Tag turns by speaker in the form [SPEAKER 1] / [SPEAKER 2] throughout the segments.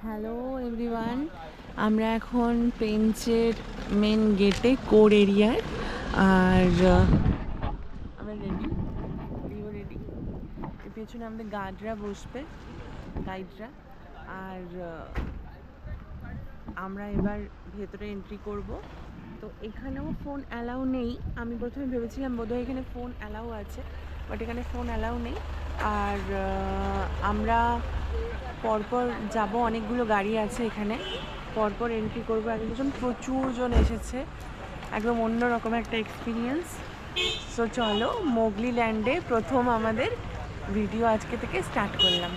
[SPEAKER 1] Hello everyone, আমরা এখন পেঞ্চের main গেটে কোর এরিয়ার। আর আমরা রেডি, রেডি। এর পেছনে আমাদের গার্ডরা বসবে, গাইডরা। আর আমরা এবার ভেতরে এন্ট্রি করব। তো এখানেও ফোন অ্যালাউ নেই। আমি প্রথমে ভেবেছিলাম বোধহয় এখানে ফোন অ্যালাউ আছে, বাট এখানে ফোন অ্যালাউ নেই। আর আমরা পরপর যাব, অনেকগুলো গাড়ি আছে এখানে, পরপর এন্ট্রি করবো। একজন প্রচুর জন এসেছে, একদম অন্যরকম একটা এক্সপিরিয়েন্স। সো চলো, মোগলি ল্যান্ডে প্রথম আমাদের ভিডিও আজকে থেকে স্টার্ট করলাম।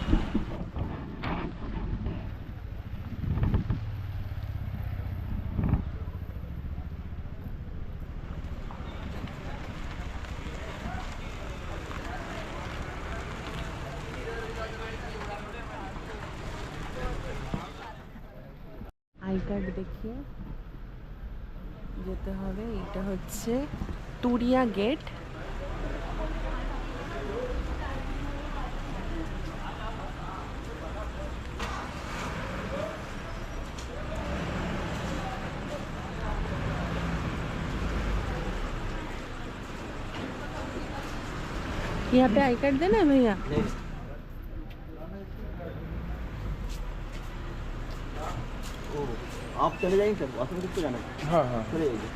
[SPEAKER 1] আই কার্ড দেখিয়ে যেতে হবে। এটা হচ্ছে তুরিয়া গেট। यहाँ पे आई कार्ड देना है भैया?
[SPEAKER 2] आप चले जाएंगे सर, ऑटोमेटिक तो जाना है। हाँ हाँ चले जाइए।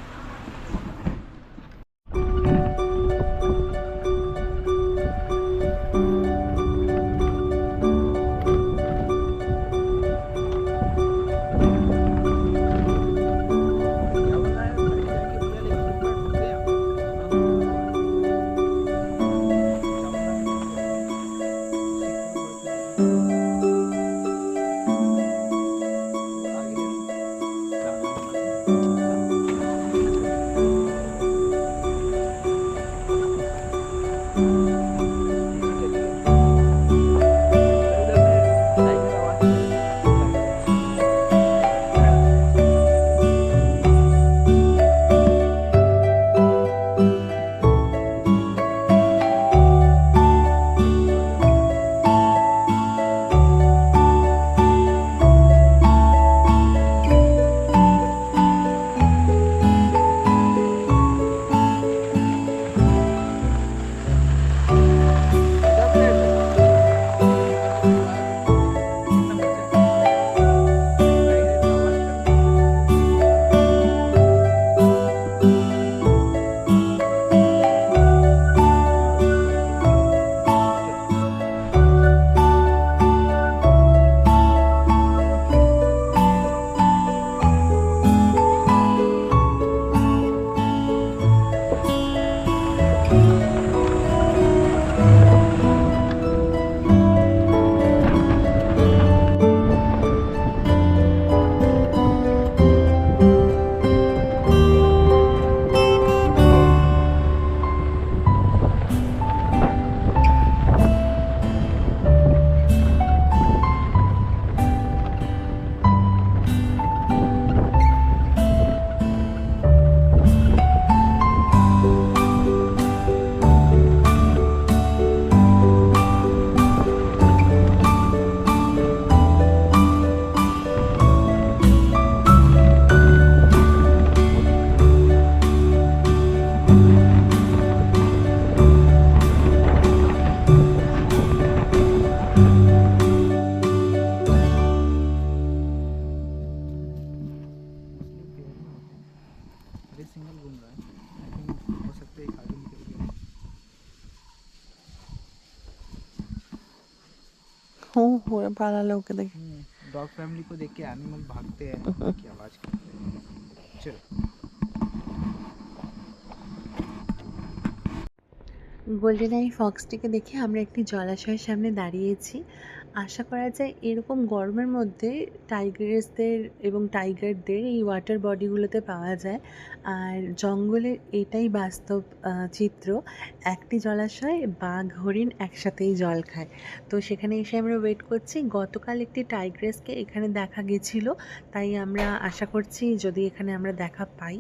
[SPEAKER 3] सिंगल घूम रहा है, आई थिंक हो सकता है एक आगे निकल गया
[SPEAKER 1] हो पाला ओके देख।
[SPEAKER 3] डॉग फैमिली को देख के एनिमल भागते हैं की आवाज़ करते हैं। चलो
[SPEAKER 1] গোল্ডেন আই ফক্সটিকে দেখে আমরা একটি জলাশয়ের সামনে দাঁড়িয়েছি। আশা করা যায় এরকম গরমের মধ্যে টাইগারদের এবং টাইগারদের এই ওয়াটার বডিগুলোতে পাওয়া যায়। আর জঙ্গলের এটাই বাস্তব চিত্র। একটি জলাশয়, বাঘ হরিণ একসাথেই জল খায়। তো সেখানে এসে আমরা ওয়েট করছি। গতকাল একটি টাইগ্রেসকে এখানে দেখা গেছিলো, তাই আমরা আশা করছি যদি এখানে আমরা দেখা পাই।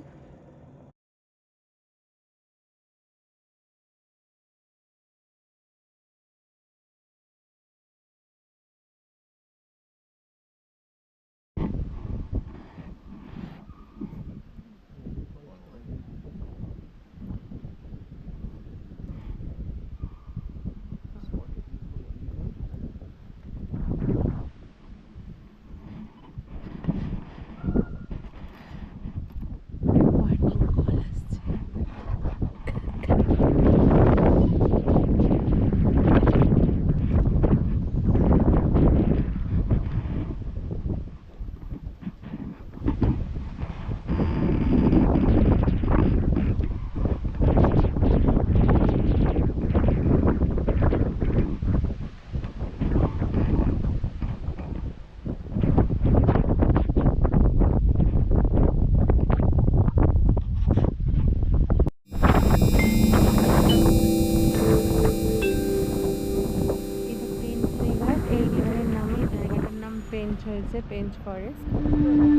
[SPEAKER 1] পেন্ট হয়েছে, পেন্ট ফরেস্ট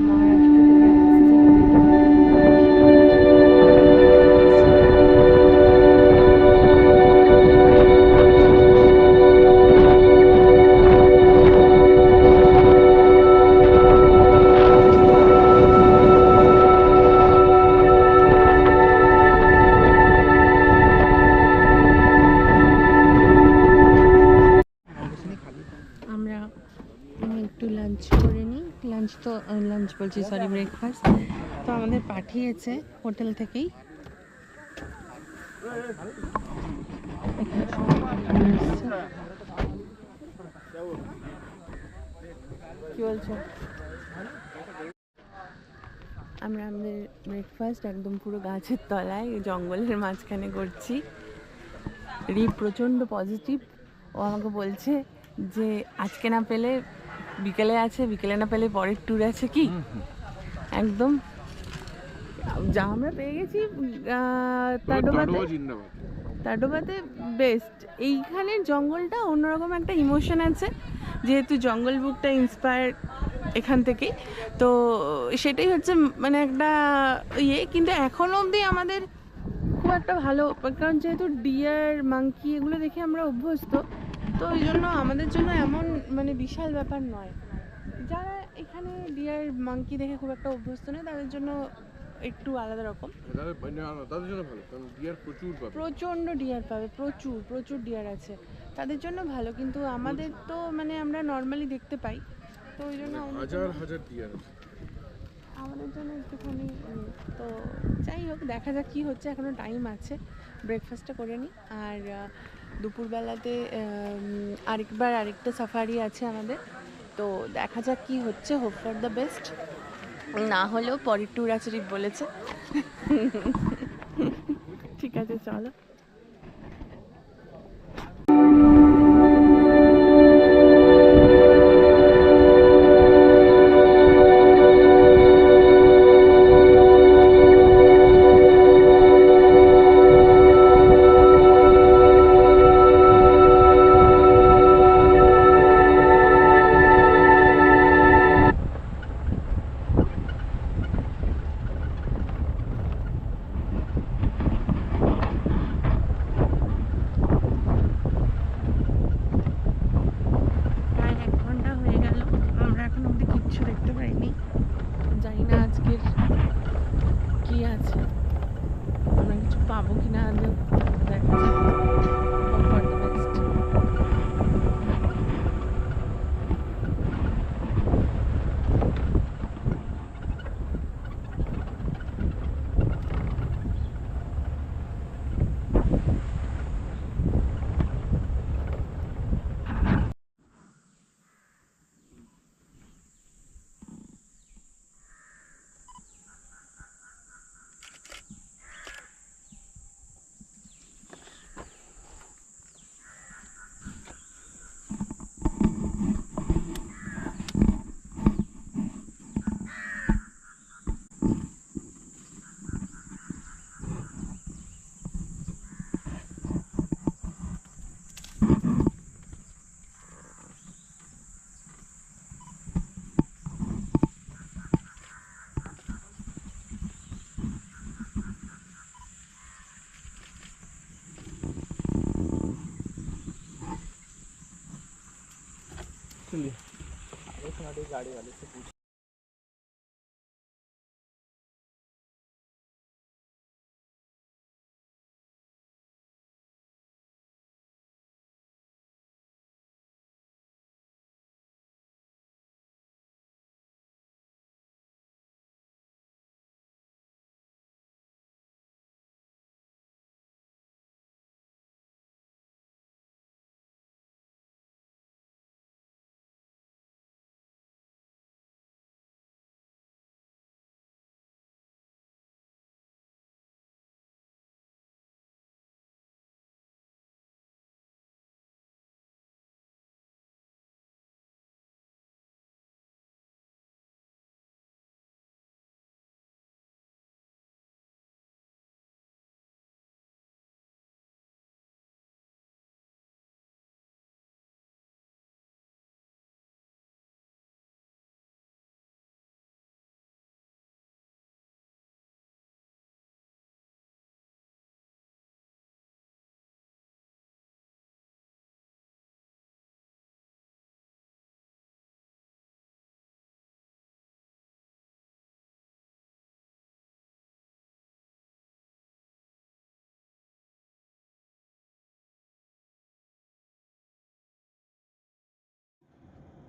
[SPEAKER 1] মহারাষ্ট্র থেকে আসছে। আমরা একটু লাঞ্চ করে নিই। লাঞ্চ বলছি, সরি, ব্রেকফাস্ট তো আমাদের পাঠিয়েছে হোটেল থেকেই। কি বলছো? আমরা আমাদের ব্রেকফাস্ট একদম পুরো গাছের তলায় জঙ্গলের মাঝখানে করছি। রিপ প্রচণ্ড পজিটিভ, ও আমাকে বলছে যে আজকে না পেলে বিকেলে আছে, বিকেলে না পেলে পরের ট্যুর আছে। কি একদম যা আমরা পেয়ে গেছি। তাডোবাতে বেস্ট। এইখানের জঙ্গলটা অন্যরকম একটা ইমোশন আছে, যেহেতু জঙ্গল বুকটা ইন্সপায়ার এখান থেকেই, তো সেটাই হচ্ছে মানে একটা ইয়ে। কিন্তু এখনো অবধি আমাদের খুব একটা ভালো, কারণ যেহেতু ডিয়ার, মাংকি এগুলো দেখে আমরা অভ্যস্ত, তো ওই জন্য আমাদের জন্য এমন মানে বিশাল ব্যাপার নয়। যারা এখানে ডিয়ার, মাংকি দেখে খুব একটা অভ্যস্ত নয়, তাদের জন্য একটু আলাদা রকম।
[SPEAKER 4] তাদের জন্য ভালো, কারণ ডিয়ার প্রচুর পাবে,
[SPEAKER 1] প্রচণ্ড ডিয়ার পাবে, প্রচুর প্রচুর ডিয়ার আছে, তাদের জন্য ভালো। কিন্তু আমাদের তো মানে আমরা নর্মালি দেখতে পাই, তো ওই জন্য
[SPEAKER 4] হাজার হাজার ডিয়ার আছে
[SPEAKER 1] আমাদের জন্য একটুখানি। তো যাই হোক, দেখা যাক কী হচ্ছে, এখনও টাইম আছে। ব্রেকফাস্টটা করে নিই, আর দুপুরবেলাতে আরেকটা সাফারি আছে আমাদের, তো দেখা যাক কী হচ্ছে। হোপ ফর দ্য বেস্ট, না হলেও পরের ট্যুর আছে বলেছে। ঠিক আছে, চলো।
[SPEAKER 2] गाड़ी वाले से पूछ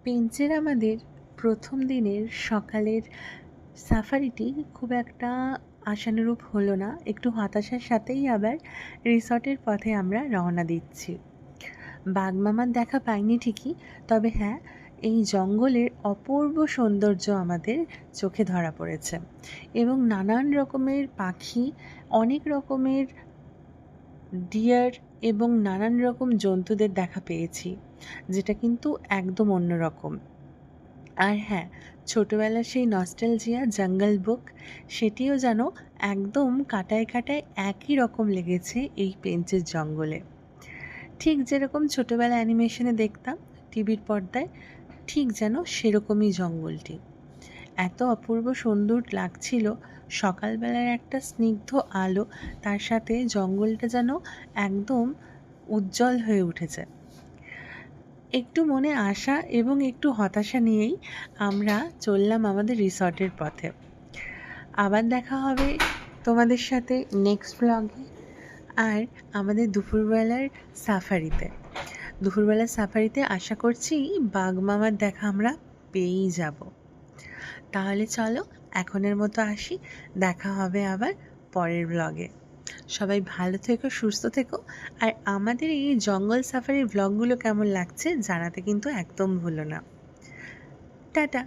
[SPEAKER 1] পেঞ্চের আমাদের প্রথম দিনের সকালের সাফারিটি খুব একটা আশানুরূপ হলো না, একটু হতাশার সাথেই আবার রিসর্টের পথে আমরা রওনা দিচ্ছি। বাঘমামার দেখা পাইনি ঠিকই, তবে হ্যাঁ, এই জঙ্গলের অপূর্ব সৌন্দর্য আমাদের চোখে ধরা পড়েছে এবং নানান রকমের পাখি, অনেক রকমের ডিয়ার এবং নানান রকম জন্তুদের দেখা পেয়েছি, যেটা কিন্তু একদম অন্যরকম। আর হ্যাঁ, ছোটোবেলার সেই নস্টালজিয়া জঙ্গল বুক, সেটিও যেন একদম কাঁটায় কাঁটায় একই রকম লেগেছে এই পেঞ্চের জঙ্গলে। ঠিক যেরকম ছোটোবেলা অ্যানিমেশনে দেখতাম টিভির পর্দায়, ঠিক যেন সেরকমই জঙ্গলটি। এত অপূর্ব সুন্দর লাগছিল, সকালবেলার একটা স্নিগ্ধ আলো, তার সাথে জঙ্গলটা যেন একদম উজ্জ্বল হয়ে উঠেছে। একটু মনে আশা এবং একটু হতাশা নিয়েই আমরা চললাম আমাদের রিসর্টের পথে। আবার দেখা হবে তোমাদের সাথে নেক্সট ব্লগে, আর আমাদের দুপুরবেলার সাফারিতে আশা করছি বাঘমামার দেখা আমরা পেয়েই যাব। তাহলে চলো এখনের মতো আসি, দেখা হবে আবার পরের ব্লগে। সবাই ভালো থেকো, সুস্থ থেকো, আর আমাদের এই জঙ্গল সাফারির ব্লগগুলো কেমন লাগছে জানাতে কিন্তু একদম ভুলো না। টাটা।